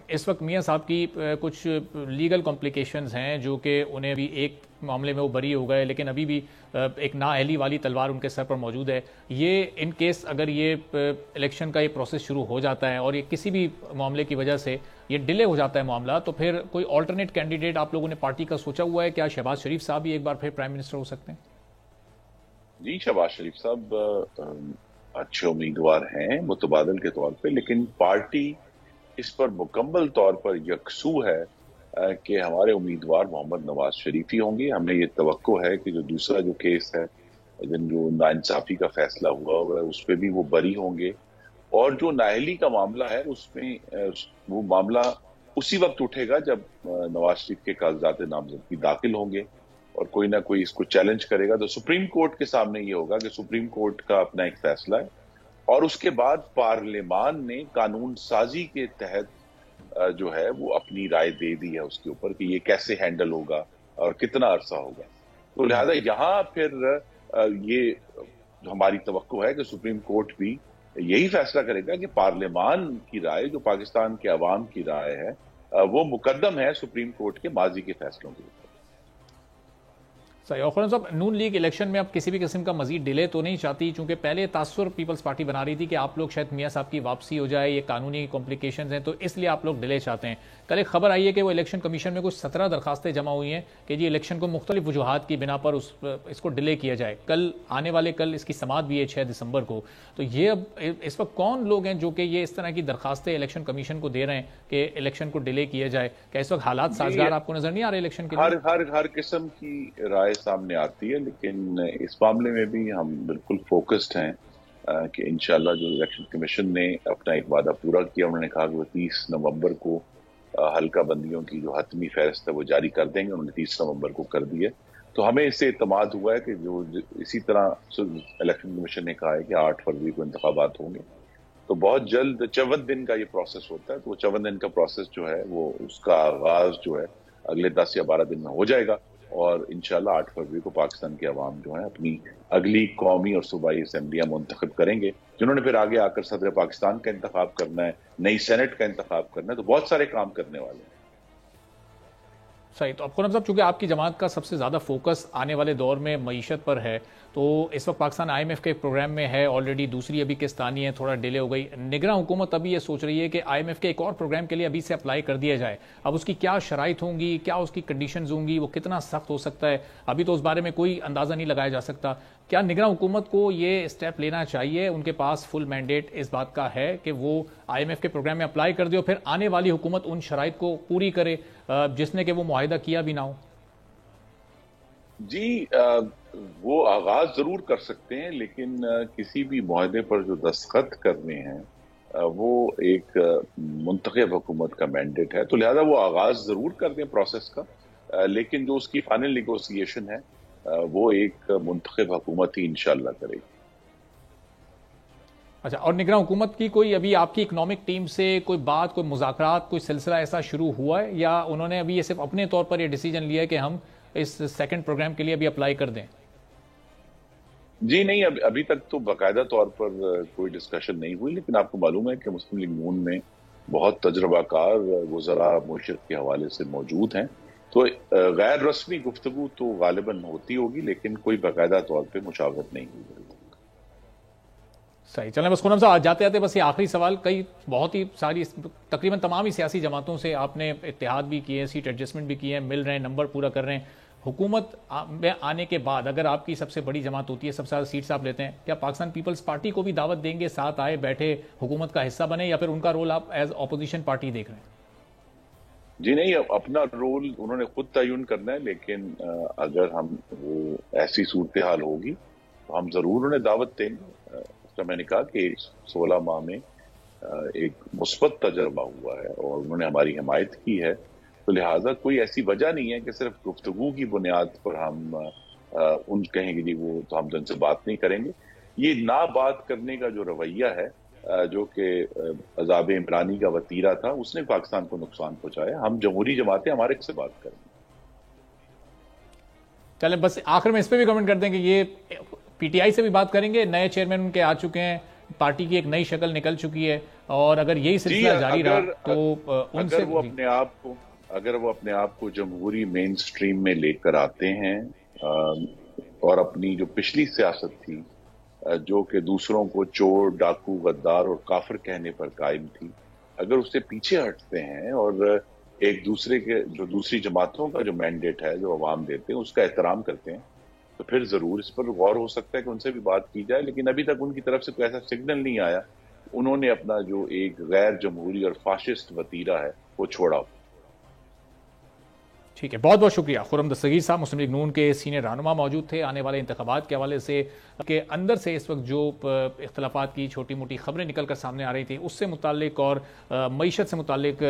اس وقت میاں صاحب کی کچھ لیگل کمپلیکیشنز ہیں جو کہ انہیں بھی ایک معاملے میں وہ بری ہو گئے، لیکن ابھی بھی ایک نااہلی والی تلوار ان کے سر پر موجود ہے. یہ ان کیس اگر یہ الیکشن کا یہ پروسیس شروع ہو جاتا ہے اور یہ کسی بھی معاملے کی وجہ سے یہ ڈیلے ہو جاتا ہے معاملہ، تو پھر کوئی آلٹرنیٹ کینڈیڈیٹ آپ لوگوں نے پارٹی کا سوچا ہوا ہے؟ کیا شہباز شریف صاحب بھی ایک بار پھر پرائم منسٹر ہو سکتے ہیں؟ جی، شہباز شریف صاحب اچھے امیدوار ہیں متبادل کے طور پہ، لیکن پارٹی اس پر مکمل طور پر یکسو ہے کہ ہمارے امیدوار محمد نواز شریف ہی ہوں گے. ہمیں یہ توقع ہے کہ جو دوسرا جو کیس ہے، جو ناانصافی کا فیصلہ ہوا ہوگا، اس پہ بھی وہ بری ہوں گے. اور جو نااہلی کا معاملہ ہے، اس میں وہ معاملہ اسی وقت اٹھے گا جب نواز شریف کے کاغذات نامزدگی داخل ہوں گے اور کوئی نہ کوئی اس کو چیلنج کرے گا. تو سپریم کورٹ کے سامنے یہ ہوگا کہ سپریم کورٹ کا اپنا ایک فیصلہ ہے، اور اس کے بعد پارلیمان نے قانون سازی کے تحت جو ہے وہ اپنی رائے دے دی ہے اس کے اوپر کہ یہ کیسے ہینڈل ہوگا اور کتنا عرصہ ہوگا. تو لہذا یہاں پھر یہ ہماری توقع ہے کہ سپریم کورٹ بھی یہی فیصلہ کرے گا کہ پارلیمان کی رائے، جو پاکستان کے عوام کی رائے ہے، وہ مقدم ہے سپریم کورٹ کے ماضی کے فیصلوں کے اوپر. صحیح. اور خرم صاحب، نون لیگ الیکشن میں اب کسی بھی قسم کا مزید ڈیلے تو نہیں چاہتی؟ چونکہ پہلے تاثر پیپلز پارٹی بنا رہی تھی کہ آپ لوگ شاید میاں صاحب کی واپسی ہو جائے، یہ قانونی کمپلیکیشنز ہیں، تو اس لیے آپ لوگ ڈیلے چاہتے ہیں. کل ایک خبر آئی ہے کہ وہ الیکشن کمیشن میں کچھ 17 درخواستیں جمع ہوئی ہیں کہ جی الیکشن کو مختلف وجوہات کی بنا پر اس کو ڈیلے کیا جائے. کل اس کی سماعت بھی ہے 6 دسمبر کو. تو یہ اب اس وقت کون لوگ ہیں جو کہ یہ اس طرح کی درخواستیں الیکشن کمیشن کو دے رہے ہیں کہ الیکشن کو ڈیلے کیا جائے؟ کیا اس وقت حالات سازگار آپ کو نظر نہیں آ رہے الیکشن کے لیے؟ ہر قسم کی رائے سامنے آتی ہے، لیکن اس معاملے میں بھی ہم بالکل فوکسڈ ہیں کہ انشاءاللہ جو الیکشن کمیشن نے اپنا ایک وعدہ پورا کیا، انہوں نے کہا کہ وہ 30 نومبر کو حلقہ بندیوں کی جو حتمی فہرست ہے وہ جاری کر دیں گے. انہوں نے 30 نومبر کو کر دی ہے. تو ہمیں اس سے اعتماد ہوا ہے کہ جو اسی طرح الیکشن کمیشن نے کہا ہے کہ 8 فروری کو انتخابات ہوں گے، تو بہت جلد 54 دن کا یہ پروسیس ہوتا ہے. تو وہ 54 دن کا پروسیس جو ہے وہ اس کا آغاز جو ہے اگلے 10 یا 12 دن میں ہو جائے گا، اور انشاءاللہ 8 فروری کو پاکستان کے عوام جو ہیں اپنی اگلی قومی اور صوبائی اسمبلیاں منتخب کریں گے، جنہوں نے پھر آگے آ کر صدر پاکستان کا انتخاب کرنا ہے، نئی سینٹ کا انتخاب کرنا ہے. تو بہت سارے کام کرنے والے ہیں. صحیح. تو اب خرم صاحب، چونکہ آپ کی جماعت کا سب سے زیادہ فوکس آنے والے دور میں معیشت پر ہے، تو اس وقت پاکستان IMF کے پروگرام میں ہے آلریڈی، دوسری ابھی قسط آنی ہے، تھوڑا ڈیلے ہو گئی. نگراں حکومت ابھی یہ سوچ رہی ہے کہ IMF کے ایک اور پروگرام کے لیے ابھی سے اپلائی کر دیا جائے. اب اس کی کیا شرائط ہوں گی، کیا اس کی کنڈیشنز ہوں گی، وہ کتنا سخت ہو سکتا ہے، ابھی تو اس بارے میں کوئی اندازہ نہیں لگایا جا سکتا. کیا نگراں حکومت کو یہ اسٹیپ لینا چاہیے؟ ان کے پاس فل مینڈیٹ اس بات کا ہے کہ وہ IMF کے پروگرام میں اپلائی کر دے اور پھر آنے والی حکومت ان شرائط کو پوری کرے جس نے کہ وہ معاہدہ کیا بھی نہ ہو؟ جی، وہ آغاز ضرور کر سکتے ہیں، لیکن کسی بھی معاہدے پر جو دستخط کرنے ہیں وہ ایک منتخب حکومت کا مینڈیٹ ہے. تو لہذا وہ آغاز ضرور کر دیں پروسیس کا، لیکن جو اس کی فائنل نیگوسیشن ہے وہ ایک منتخب حکومت ہی انشاءاللہ کرے گی. اچھا، اور نگراں حکومت کی کوئی ابھی آپ کی اکنامک ٹیم سے کوئی بات، کوئی مذاکرات، کوئی سلسلہ ایسا شروع ہوا ہے، یا انہوں نے ابھی یہ صرف اپنے طور پر یہ ڈیسیجن لیا ہے کہ ہم اس سیکنڈ پروگرام کے لیے ابھی اپلائی کر دیں؟ جی نہیں، ابھی تک تو باقاعدہ طور پر کوئی ڈسکشن نہیں ہوئی، لیکن آپ کو معلوم ہے کہ مسلم لیگ نون میں بہت تجربہ کار وزراء معیشت کے حوالے سے موجود ہیں. تو غیر رسمی گفتگو تو غالباً ہوتی ہوگی، لیکن کوئی باقاعدہ طور پہ مشاورت نہیں ہوئی. صحیح. چلیں بس خرم صاحب، جاتے جاتے بس یہ آخری سوال، کئی بہت ہی ساری تقریباً تمام ہی سیاسی جماعتوں سے آپ نے اتحاد بھی کیے ہیں، سیٹ ایڈجسٹمنٹ بھی کیے ہیں، مل رہے ہیں، نمبر پورا کر رہے ہیں. حکومت میں آنے کے بعد اگر آپ کی سب سے بڑی جماعت ہوتی ہے، سب سے زیادہ سیٹس آپ لیتے ہیں، کیا پاکستان پیپلز پارٹی کو بھی دعوت دیں گے ساتھ آئے بیٹھے حکومت کا حصہ بنے، یا پھر ان کا رول آپ ایز اپوزیشن پارٹی دیکھ رہے ہیں؟ جی نہیں، اپنا رول انہوں نے خود تعین کرنا ہے، لیکن اگر وہ ایسی صورتحال ہوگی ہم ضرور انہیں دعوت دیں گے. تو میں نے کہا کہ 16 ماہ میں ایک مثبت تجربہ ہوا ہے اور انہوں نے ہماری حمایت کی ہے, تو لہٰذا کوئی ایسی وجہ نہیں ہے کہ صرف گفتگو کی بنیاد پر ہم ان کہیں گے جی وہ تو ہم ان سے بات نہیں کریں گے. یہ نہ بات کرنے کا جو رویہ ہے جو کہ عذاب عمرانی کا وتیرہ تھا, اس نے پاکستان کو نقصان پہنچایا. ہم جمہوری جماعتیں ہمارے سے بات کریں. چلیں بس آخر میں اس پہ بھی کمنٹ کر دیں کہ یہ پی ٹی آئی سے بھی بات کریں گے, نئے چیئرمین ان کے آ چکے ہیں, پارٹی کی ایک نئی شکل نکل چکی ہے, اور اگر یہی سلسلہ جاری رہا تو ان سے اگر وہ اپنے آپ کو جمہوری مین سٹریم میں لے کر آتے ہیں اور اپنی جو پچھلی سیاست تھی جو کہ دوسروں کو چور, ڈاکو, غدار اور کافر کہنے پر قائم تھی, اگر اس سے پیچھے ہٹتے ہیں اور ایک دوسرے کے جو دوسری جماعتوں کا جو مینڈیٹ ہے جو عوام دیتے ہیں اس کا احترام کرتے ہیں, تو پھر ضرور اس پر غور ہو سکتا ہے کہ ان سے بھی بات کی جائے. لیکن ابھی تک ان کی طرف سے کوئی ایسا سگنل نہیں آیا. انہوں نے اپنا جو ایک غیر جمہوری اور فاشسٹ وتیرہ ہے وہ چھوڑا. ٹھیک ہے, بہت بہت شکریہ. خرم دستگیر صاحب مسلم لیگ نون کے سینئر رہنما موجود تھے. آنے والے انتخابات کے حوالے سے کہ اندر سے اس وقت جو اختلافات کی چھوٹی موٹی خبریں نکل کر سامنے آ رہی تھی اس سے متعلق اور معیشت سے متعلق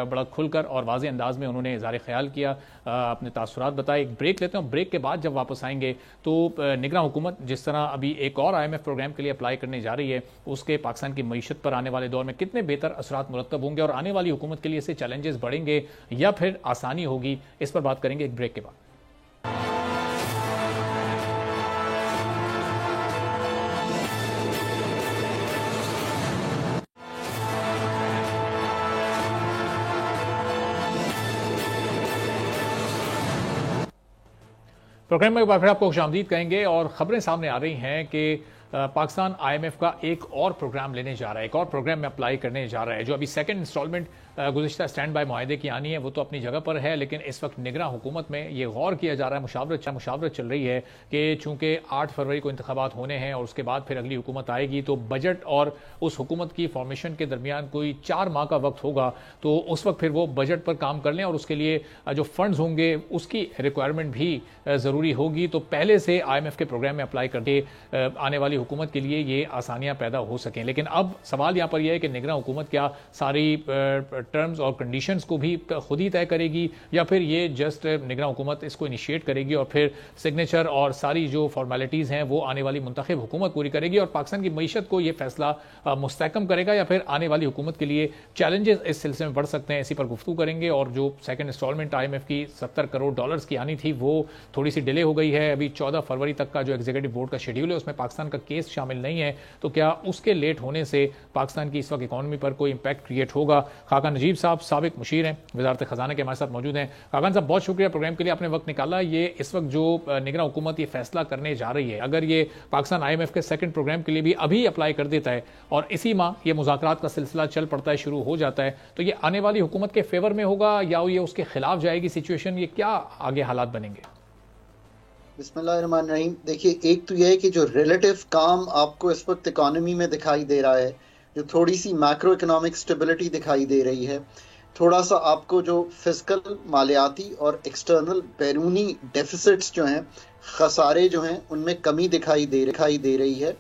بڑا کھل کر اور واضح انداز میں انہوں نے اظہار خیال کیا, اپنے تاثرات بتائے. ایک بریک لیتے ہیں, بریک کے بعد جب واپس آئیں گے تو نگراں حکومت جس طرح ابھی ایک اور IMF پروگرام کے لیے اپلائی کرنے جا رہی ہے, اس کے پاکستان کی معیشت پر آنے والے دور میں کتنے بہتر اثرات مرتب ہوں گے, اور آنے والی حکومت کے لیے اسے چیلنجز بڑھیں گے یا پھر آسانی ہوگی, اس پر بات کریں گے ایک بریک کے بعد. پروگرام میں پھر آپ کو خوش آمدید کہیں گے, اور خبریں سامنے آ رہی ہیں کہ پاکستان IMF کا ایک اور پروگرام لینے جا رہا ہے, ایک اور پروگرام میں اپلائی کرنے جا رہا ہے. جو ابھی سیکنڈ انسٹالمنٹ گزشتہ اسٹینڈ بائی معاہدے کی آنی ہے وہ تو اپنی جگہ پر ہے, لیکن اس وقت نگراں حکومت میں یہ غور کیا جا رہا ہے, مشاورت چل رہی ہے کہ چونکہ 8 فروری کو انتخابات ہونے ہیں اور اس کے بعد پھر اگلی حکومت آئے گی, تو بجٹ اور اس حکومت کی فارمیشن کے درمیان کوئی 4 ماہ کا وقت ہوگا, تو اس وقت پھر وہ بجٹ پر کام کر لیں, اور اس کے لیے جو فنڈز ہوں گے اس کی ریکوائرمنٹ بھی ضروری ہوگی. تو پہلے سے IMF کے پروگرام میں اپلائی کر کے آنے والی حکومت کے لیے یہ آسانیاں پیدا ہو سکیں. لیکن اب سوال یہاں پر یہ ہے کہ نگراں حکومت کیا ساری ٹرمز اور کنڈیشنز کو بھی خود ہی طے کرے گی, یا پھر یہ جسٹ نگراں حکومت اس کو انیشیٹ کرے گی اور پھر سگنیچر اور ساری جو فارمیلٹیز ہیں وہ آنے والی منتخب حکومت پوری کرے گی, اور پاکستان کی معیشت کو یہ فیصلہ مستحکم کرے گا, یا پھر آنے والی حکومت کے لیے چیلنجز اس سلسلے میں بڑھ سکتے ہیں. اسی پر گفتگو کریں گے. اور جو سیکنڈ انسٹالمنٹ IMF کی $70 کروڑ کی آنی تھی وہ تھوڑی سی ڈیلے ہو گئی ہے. ابھی 14 فروری تک کا جو ایگزیکٹو بورڈ کا شیڈیول ہے اس میں پاکستان کا کیس شامل نہیں ہے, تو کیا اس کے لیٹ ہونے سے پاکستان کی اس وقت اکانومی پر کوئی امپیکٹ کریٹ ہوگا؟ خاقان نجیب صاحب سابق مشیر ہیں وزارت خزانہ کے, ہمارے ساتھ موجود ہیں. خاقان صاحب بہت شکریہ پروگرام کے لیے, آپ نے وقت نکالا. یہ اس وقت جو نگراں حکومت یہ فیصلہ کرنے جا رہی ہے, اگر یہ پاکستان IMF کے سیکنڈ پروگرام کے لیے بھی ابھی اپلائی کر دیتا ہے اور اسی ماہ یہ مذاکرات کا سلسلہ چل پڑتا ہے, شروع ہو جاتا ہے, تو یہ آنے والی حکومت کے فیور میں ہوگا یا یہ اس کے خلاف جائے گی سچویشن؟ یہ کیا آگے حالات بنیں گے؟ بسم اللہ الرحمن الرحیم. دیکھیے, ایک تو یہ ہے کہ جو ریلیٹو کام آپ کو اس وقت اکانومی میں دکھائی دے رہا ہے, جو تھوڑی سی میکرو اکنامک سٹیبلٹی دکھائی دے رہی ہے, تھوڑا سا آپ کو جو فزیکل مالیاتی اور ایکسٹرنل بیرونی ڈیفیسٹس جو ہیں, خسارے جو ہیں, ان میں کمی دکھائی دے رہی ہے,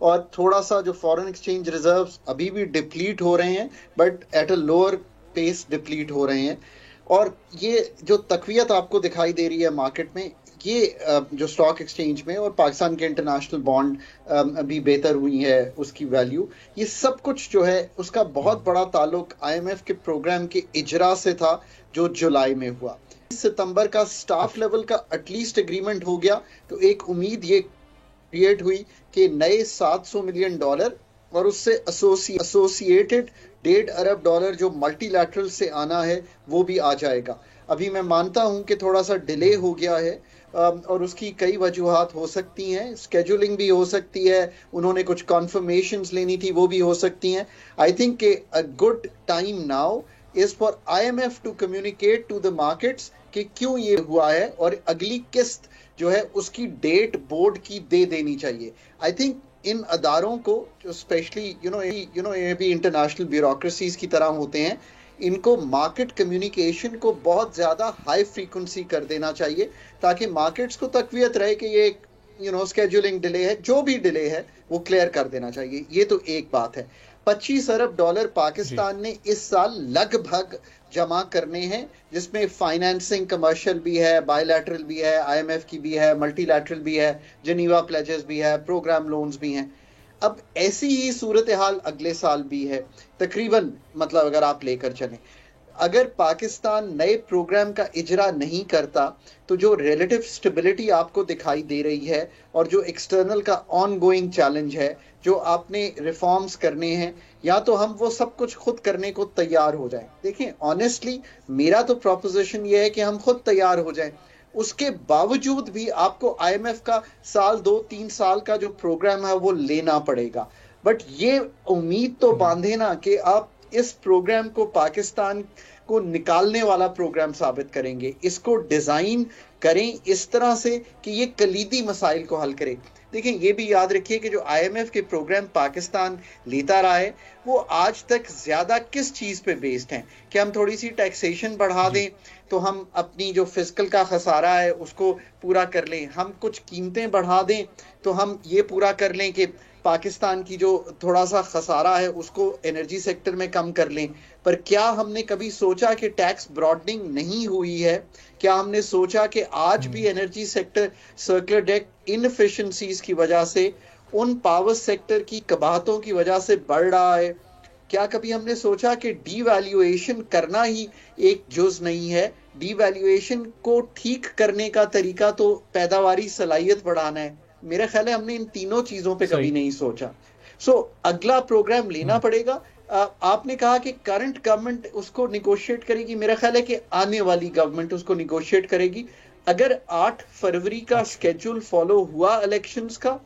اور تھوڑا سا جو فارن ایکسچینج ریزروز ابھی بھی ڈپلیٹ ہو رہے ہیں but at a lower pace deplete ہو رہے ہیں. اور یہ جو تقویت آپ کو دکھائی دے رہی ہے مارکیٹ میں, یہ جو سٹاک ایکسچینج میں, اور پاکستان کے انٹرنیشنل بانڈ بھی بہتر ہوئی ہے اس کی ویلیو, یہ سب کچھ جو ہے اس کا بہت بڑا تعلق IMF کے پروگرام کے اجرا سے تھا جو جولائی میں ہوا. ستمبر کا سٹاف لیول کا ایٹ لیسٹ اگریمنٹ ہو گیا, تو ایک امید یہ کریٹ ہوئی کہ نئے $700 ملین اور اس سے ایسوسیٹڈ $1.5 ارب جو ملٹی لیٹرل سے آنا ہے وہ بھی آ جائے گا. ابھی میں مانتا ہوں کہ تھوڑا سا ڈیلے ہو گیا ہے, اور اس کی کئی وجوہات ہو سکتی ہیں, اسکیجولنگ بھی ہو سکتی ہے, انہوں نے کچھ کنفرمیشنز لینی تھی وہ بھی ہو سکتی ہیں. آئی تھنک کہ a good time now is for IMF to communicate to the markets کہ کیوں یہ ہوا ہے, اور اگلی قسط جو ہے اس کی ڈیٹ بورڈ کی دے دینی چاہیے. آئی تھنک ان اداروں کو جو اسپیشلی یہ بھی انٹرنیشنل بیوروکریسیز کی طرح ہوتے ہیں, ان کو مارکیٹ کمیونیکیشن کو بہت زیادہ ہائی فریکوینسی کر دینا چاہیے تاکہ مارکیٹس کو تقویت رہے کہ یہ ایک اسکیڈولنگ ڈیلے ہے، جو بھی ڈیلے ہے وہ کلیئر کر دینا چاہیے. یہ تو ایک بات ہے. $25 ارب پاکستان نے اس سال لگ بھگ جمع کرنے ہیں، جس میں فائنینسنگ کمرشل بھی ہے، بائی لیٹرل بھی ہے، IMF کی بھی ہے، ملٹی لیٹرل بھی ہے، جنیوا پلیجز بھی ہے، پروگرام لونز بھی ہیں. اب ایسی ہی صورتحال اگلے سال بھی ہے تقریباً. مطلب اگر آپ لے کر چلیں، اگر پاکستان نئے پروگرام کا اجرا نہیں کرتا تو جو ریلیٹو سٹیبلٹی آپ کو دکھائی دے رہی ہے اور جو ایکسٹرنل کا آن گوئنگ چیلنج ہے، جو آپ نے ریفارمز کرنے ہیں، یا تو ہم وہ سب کچھ خود کرنے کو تیار ہو جائیں. دیکھیں آنیسٹلی میرا تو پروپوزیشن یہ ہے کہ ہم خود تیار ہو جائیں. اس کے باوجود بھی آپ کو IMF کا سال 2-3 سال کا جو پروگرام ہے وہ لینا پڑے گا. بٹ یہ امید تو باندھے نا کہ آپ اس پروگرام کو پاکستان کو نکالنے والا پروگرام ثابت کریں گے. اس کو ڈیزائن کریں اس طرح سے کہ یہ کلیدی مسائل کو حل کرے. دیکھیں یہ بھی یاد رکھیے کہ جو IMF کے پروگرام پاکستان لیتا رہا ہے وہ آج تک زیادہ کس چیز پہ بیسڈ ہیں کہ ہم تھوڑی سی ٹیکسیشن بڑھا دیں تو ہم اپنی جو فسکل کا خسارہ ہے اس کو پورا کر لیں، ہم کچھ قیمتیں بڑھا دیں تو ہم یہ پورا کر لیں کہ پاکستان کی جو تھوڑا سا خسارہ ہے اس کو انرجی سیکٹر میں کم کر لیں. پر کیا ہم نے کبھی سوچا کہ ٹیکس براڈنگ نہیں ہوئی ہے؟ کیا ہم نے سوچا کہ آج بھی energy sector circular debt inefficiencies کی وجہ سے، ان پاور سیکٹر کی قباحتوں کی وجہ سے بڑھ رہا ہے؟ کیا کبھی ہم نے سوچا کہ ڈی ویلیویشن کرنا ہی ایک جز نہیں ہے؟ ڈی ویلیویشن کو ٹھیک کرنے کا طریقہ تو پیداواری صلاحیت بڑھانا ہے. میرا خیال ہے ہم نے ان تینوں چیزوں پہ کبھی نہیں سوچا. اگلا پروگرام لینا پڑے گا. آپ نے کہا کہ کرنٹ گورنمنٹ اس کو نیگوشیٹ کرے گی. میرا خیال ہے کہ آنے والی گورنمنٹ اس کو نیگوشیٹ کرے گی. اگر 8 فروری کا سکیڈول فالو ہوا الیکشنز کا،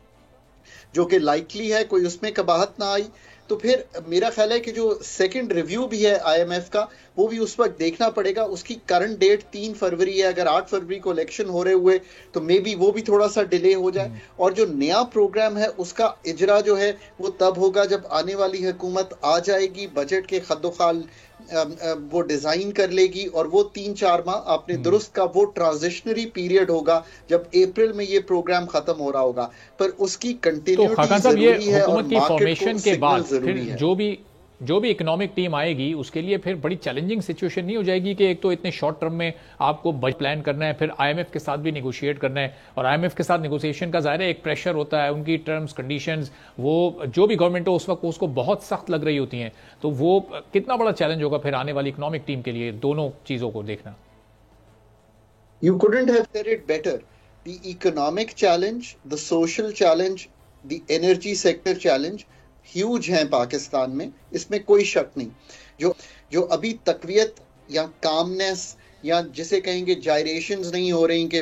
جو کہ لائکلی ہے، کوئی اس میں قباحت نہ آئی، تو پھر میرا خیال ہے کہ جو سیکنڈ ریویو بھی ہے IMF کا وہ بھی اس وقت دیکھنا پڑے گا. اس کی کرنٹ ڈیٹ 3 فروری ہے. اگر 8 فروری کو الیکشن ہو رہے ہوئے تو مے بی وہ بھی تھوڑا سا ڈیلے ہو جائے. اور جو نیا پروگرام ہے اس کا اجرا جو ہے وہ تب ہوگا جب آنے والی حکومت آ جائے گی، بجٹ کے خد و خال وہ ڈیزائن کر لے گی، اور وہ 3-4 ماہ آپ نے درست کا وہ ٹرانزیشنری پیریڈ ہوگا جب اپریل میں یہ پروگرام ختم ہو رہا ہوگا. پر اس کی کنٹینیوٹی ضروری ہے اور مارکیٹ کو سگنل ضروری ہے. جو بھی اکنامک ٹیم آئے گی اس کے لیے پھر بڑی چیلنجنگ سچویشن نہیں ہو جائے گی کہ ایک تو اتنے شارٹ ٹرم میں آپ کو بجٹ پلان کرنا ہے، پھر IMF کے ساتھ بھی نیگوشیٹ کرنا ہے، اور IMF کے ساتھ نیگوشیشن کا ظاہر ہے ایک پریشر ہوتا ہے، ان کی ٹرمز کنڈیشنز وہ جو بھی گورنمنٹ ہو اس وقت اس کو بہت سخت لگ رہی ہوتی ہیں. تو وہ کتنا بڑا چیلنج ہوگا پھر آنے والی اکنامک ٹیم کے لیے دونوں چیزوں کو دیکھنا. You couldn't have said it better. The economic challenge, the social challenge, the energy sector challenge huge ہیں پاکستان میں، اس میں کوئی شک نہیں. جو ابھی تقویت یا کامنس یا جسے کہیں گے جائریشنز نہیں ہو رہی کہ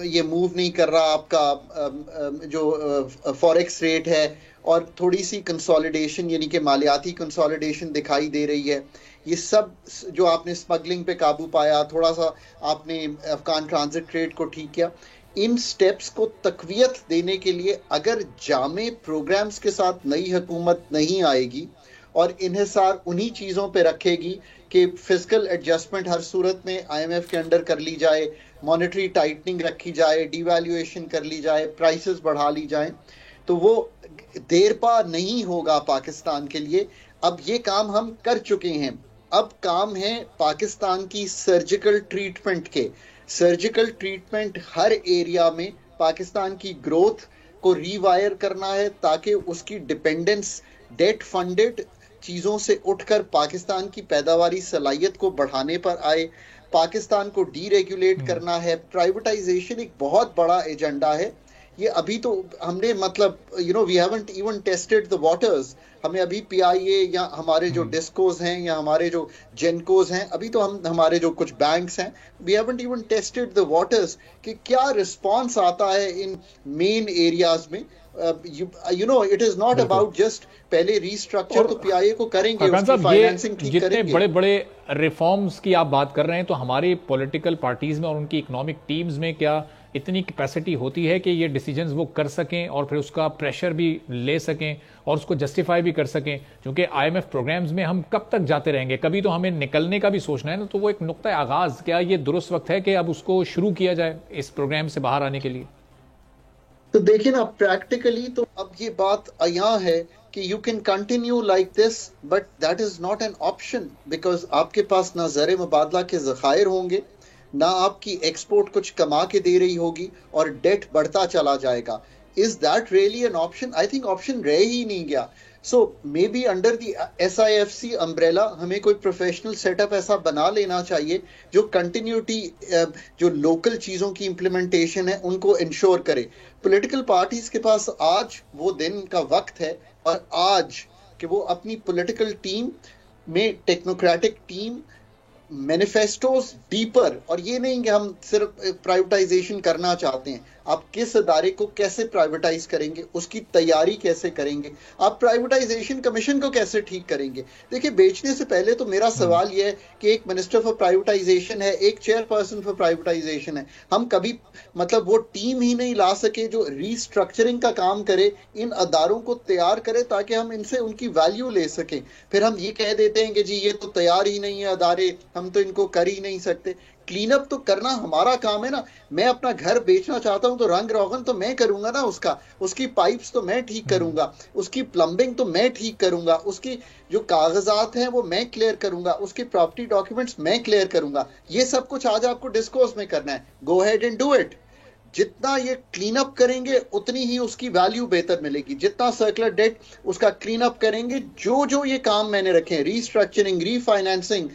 یہ موو نہیں کر رہا آپ کا جو فوریکس ریٹ ہے، اور تھوڑی سی کنسالیڈیشن یعنی کہ مالیاتی کنسالیڈیشن دکھائی دے رہی ہے، یہ سب جو آپ نے اسمگلنگ پہ قابو پایا، تھوڑا سا آپ نے افغان ٹرانزٹ ریٹ کو ٹھیک کیا، ان سٹیپس کو تقویت دینے کے لیے اگر جامع پروگرامز کے ساتھ نئی حکومت نہیں آئے گی اور انحصار انہی چیزوں پہ رکھے گی کہ فسکل ایڈجسٹمنٹ ہر صورت میں IMF کے انڈر کر لی جائے، مانیٹری ٹائٹننگ رکھی جائے، ڈی ویلیویشن کر لی جائے، پرائسز بڑھا لی جائیں، تو وہ دیر پا نہیں ہوگا پاکستان کے لیے. اب یہ کام ہم کر چکے ہیں، اب کام ہے پاکستان کی سرجیکل ٹریٹمنٹ کے. سرجیکل ٹریٹمنٹ ہر ایریا میں پاکستان کی گروتھ کو ری وائر کرنا ہے تاکہ اس کی ڈیپینڈنس ڈیٹ فنڈڈ چیزوں سے اٹھ کر پاکستان کی پیداواری صلاحیت کو بڑھانے پر آئے. پاکستان کو ڈی ریگولیٹ کرنا ہے. پرائیویٹائزیشن ایک بہت ایجنڈا ایجنڈا ہے. یہ ابھی تو ہم نے مطلب we haven't even tested the waters. ہمیں ابھی PIA یا ہمارے جو ڈسکوز ہیں یا ہمارے جو جینکوز ہیں، ابھی تو ہمارے جو کچھ بینکس ہیں، we haven't even tested the waters کہ کیا رسپانس آتا ہے ان مین ایریاز میں. It is not about just پہلے ریسٹرکچر تو PIA کو کریں گے، اس کی فائنینسنگ ٹھیک کریں گے. جتنے بڑے بڑے ریفارمز کی آپ بات کر رہے ہیں تو ہماری پولیٹیکل پارٹیز میں اور ان کی اکنامک ٹیمز میں کیا اتنی کیپیسٹی ہوتی ہے کہ یہ ڈیسیجنز وہ کر سکیں اور پھر اس کا پریشر بھی لے سکیں اور اس کو جسٹیفائی بھی کر سکیں؟ کیونکہ IMF پروگرامز میں ہم کب تک جاتے رہیں گے؟ کبھی تو ہمیں نکلنے کا بھی سوچنا ہے نا. تو وہ ایک نقطہ آغاز، کیا یہ درست وقت ہے کہ اب اس کو شروع کیا جائے اس پروگرام سے باہر آنے کے لیے؟ تو دیکھیں نا پریکٹیکلی تو اب یہ بات یہاں ہے کہ you can continue like this but that is not an option, because آپ کے پاس نہ زر مبادلہ کے ذخائر ہوں گے، نہ آپ کی ایکسپورٹ کچھ کما کے دے رہی ہوگی، اور ڈیٹ بڑھتا چلا جائے گا. Is that really an option? I think option رہ ہی نہیں گیا. So maybe under the SIFC umbrella ہمیں کوئی پروفیشنل سیٹ اپ ایسا بنا لینا چاہیے جو کنٹینیوٹی، جو لوکل چیزوں کی امپلیمنٹیشن ہے ان کو انشور کرے. پولیٹیکل پارٹیز کے پاس آج وہ دن کا وقت ہے، اور آج کہ وہ اپنی پولیٹیکل ٹیم میں، ٹیکنوکریٹک ٹیم، مینیفیسٹوز ڈیپر، اور یہ نہیں کہ ہم صرف پرائیویٹائزیشن کرنا چاہتے ہیں، آپ کس ادارے کو کیسے پرائیویٹائز کریں گے، اس کی تیاری کیسے کریں گے، آپ پرائیویٹائزیشن کمیشن کو کیسے ٹھیک کریں گے. دیکھیں بیچنے سے پہلے تو میرا سوال یہ ہے کہ ایک منسٹر فار پرائیویٹائزیشن ہے، ایک چیئر پرسن فار پرائیویٹائزیشن ہے، ہم کبھی مطلب وہ ٹیم ہی نہیں لا سکے جو ریسٹرکچرنگ کا کام کرے، ان اداروں کو تیار کرے تاکہ ہم ان سے ان کی ویلیو لے سکیں. پھر ہم یہ کہہ دیتے ہیں کہ جی یہ تو تیار ہی نہیں ہے ادارے، ہم تو ان کو کر ہی نہیں سکتے. کلین اپ تو کرنا ہمارا کام ہے نا. میں اپنا گھر بیچنا چاہتا ہوں تو رنگ روغن تو میں کروں گا نا، اس کی پائپس تو میں ٹھیک کروں گا، اس کی پلمبنگ تو میں ٹھیک کروں گا، اس کی جو کاغذات ہیں وہ میں کلیئر کروں گا، اس کی پراپرٹی ڈاکیومنٹس میں کلیئر کروں گا. یہ سب کچھ آج آپ کو ڈسکورس میں کرنا ہے. گو ہیڈ اینڈ ڈو اٹ. جتنا یہ کلین اپ کریں گے اتنی ہی اس کی ویلیو بہتر ملے گی. جتنا سرکولر ڈیٹ اس کا کلین اپ کریں گے، جو یہ کام میں نے رکھے ہیں، ریسٹرکچرنگ، ری فائنینسنگ،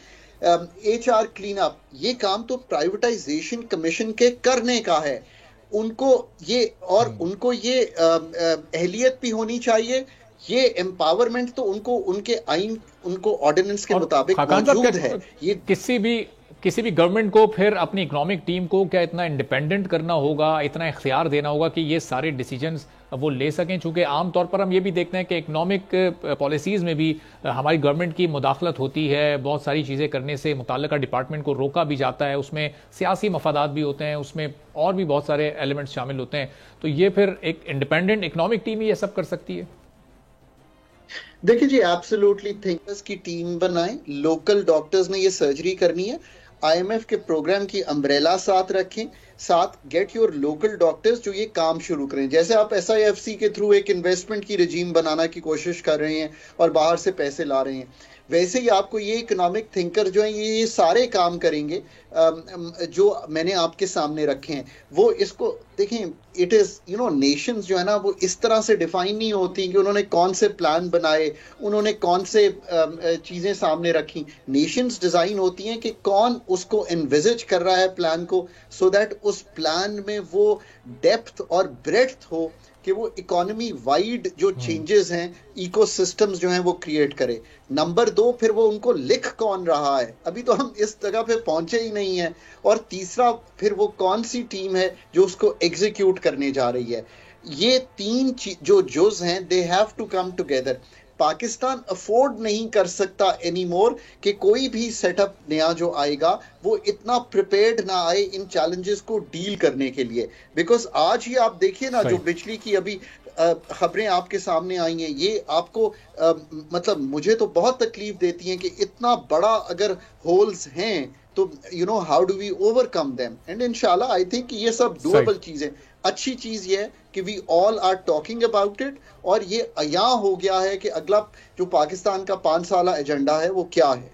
HR کلین اپ، یہ کام تو پرائیویٹائزیشن کمیشن کے کرنے کا ہے. ان کو یہ اہلیت بھی ہونی چاہیے، یہ امپاورمنٹ تو ان کے آئین، ان کو آرڈیننس کے مطابق موجود ہے. یہ کسی بھی گورنمنٹ کو پھر اپنی اکنامک ٹیم کو کیا اتنا انڈیپینڈنٹ کرنا ہوگا، اتنا اختیار دینا ہوگا کہ یہ سارے ڈیسیجنز وہ لے سکیں؟ چونکہ عام طور پر ہم یہ بھی دیکھتے ہیں کہ اکنامک پالیسیز میں بھی ہماری گورنمنٹ کی مداخلت ہوتی ہے، بہت ساری چیزیں کرنے سے متعلقہ ڈپارٹمنٹ کو روکا بھی جاتا ہے، اس میں سیاسی مفادات بھی ہوتے ہیں، اس میں اور بھی بہت سارے ایلیمنٹس شامل ہوتے ہیں. تو یہ پھر ایک انڈیپینڈنٹ اکنامک ٹیم ہی یہ سب کر سکتی ہے؟ دیکھیں جی ایبسولوٹلی تھنکرز کی ٹیم بنائیں. لوکل ڈاکٹرز نے یہ سرجری کرنی ہے، IMF کے پروگرام کی امبریلا ساتھ رکھیں، ساتھ گیٹ یور لوکل ڈاکٹرز جو یہ کام شروع کریں. جیسے آپ SIFC کے تھرو ایک انویسٹمنٹ کی رجیم بنانا کی کوشش کر رہے ہیں اور باہر سے پیسے لا رہے ہیں، ویسے ہی آپ کو یہ اکنامک تھنکر جو ہیں یہ سارے کام کریں گے جو میں نے آپ کے سامنے رکھے ہیں. وہ اس کو دیکھیں، اٹ از نیشنز جو ہے نا وہ اس طرح سے ڈیفائن نہیں ہوتی کہ انہوں نے کون سے پلان بنائے، انہوں نے کون سے چیزیں سامنے رکھی. نیشنز ڈیزائن ہوتی ہیں کہ کون اس کو انویزج کر رہا ہے پلان کو، سو دیٹ اس پلان میں وہ ڈیپتھ اور بریڈتھ ہو کہ وہ اکانومی وائڈ جو چینجز ہیں، ایکو سسٹمز جو ہیں وہ کریٹ کرے. نمبر 2 پھر وہ ان کو لکھ کون رہا ہے، ابھی تو ہم اس جگہ پہ پہنچے ہی نہیں ہیں. اور تیسرا پھر وہ کون سی ٹیم ہے جو اس کو ایگزیکیوٹ کرنے جا رہی ہے. یہ 3 جو جز ہیں they have to come together. Pakistan afford نہیں کر سکتا اینی مور کہ کوئی بھی سیٹ اپ نیا جو آئے گا وہ اتنا پریپیئرڈ نہ آئے ان چیلنجز کو ڈیل کرنے کے لیے. بیکاز آج ہی آپ دیکھیے نا جو بجلی کی ابھی خبریں آپ کے سامنے آئی ہیں، یہ آپ کو مطلب مجھے تو بہت تکلیف دیتی ہیں کہ اتنا بڑا اگر ہولز ہیں تو how do we overcome them. And انشاءاللہ آئی تھنک یہ سب ڈویبل چیزیں. اچھی چیز یہ ہے کہ وی آل آر ٹاکنگ اباؤٹ اٹ، اور یہ عیاں ہو گیا ہے کہ اگلا جو پاکستان کا 5 سالہ ایجنڈا ہے وہ کیا ہے.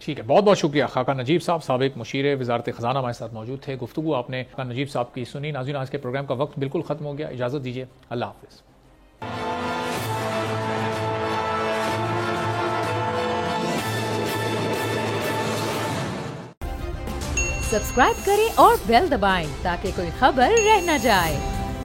ٹھیک ہے، بہت بہت شکریہ. خاقہ نجیب صاحب سابق مشیر وزارت خزانہ ہمارے ساتھ موجود تھے. گفتگو آپ نے خاقہ نجیب صاحب کی سنی. ناظرین آج کے پروگرام کا وقت بالکل ختم ہو گیا، اجازت دیجیے، اللہ حافظ. سبسکرائب کریں اور بیل دبائیں تاکہ کوئی خبر رہ نہ جائے.